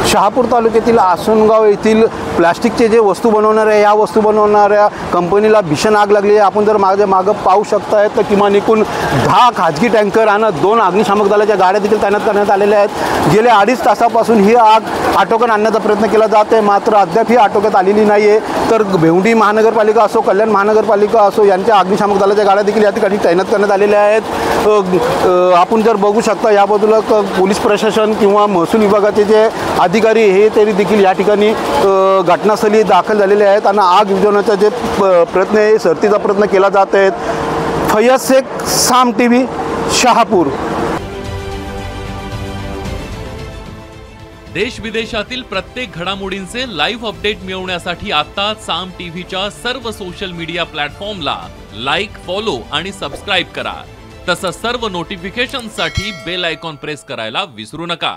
शहापूर तालुक्यातील आसनगाव येथील प्लास्टिकचे जे वस्तू बनवणाऱ्या या वस्तू बनवणाऱ्या कंपनीला भीषण आग लागली आहे। आपण जर मागं पाहू शकताय तर किमान एकूण 10 खाजगी टँकर आणि 2 अग्निशामक दलाच्या गाड्या देखील तैनात करण्यात आलेल्या आहेत। गेल्या 2.5 तासापासून ही आग आटोक्यात आणण्याचा प्रयत्न केला जात आहे, मात्र अद्याप ही आटोक्यात आलेली नाही आहे। तर भेवंडी महानगरपालिका असो, कल्याण महानगरपालिका असो, यांच्या अग्निशामक दलाच्या गाड्या देखील या ठिकाणी तैनात करण्यात आलेल्या आहेत। आपण जर बघू शकता या बाजूला पोलीस प्रशासन किंवा महसूल विभागाचे जे अधिकारी हे तरी देखील या ठिकाणी घटनास्थळी दाखल झालेले आहेत आणि आग विझवण्याचा जे प्रयत्न आहे, सरतीचा प्रयत्न केला जात आहे। फैयद शेख, साम टीव्ही, शहापूर। देश विदेशातील प्रत्येक घडामोडींचे लाईव्ह अपडेट मिळवण्यासाठी आता साम टीव्हीच्या सर्व सोशल मीडिया प्लॅटफॉर्मला लाईक, फॉलो आणि सबस्क्राईब करा। तसंच सर्व नोटिफिकेशनसाठी बेल आयकॉन प्रेस करायला विसरू नका।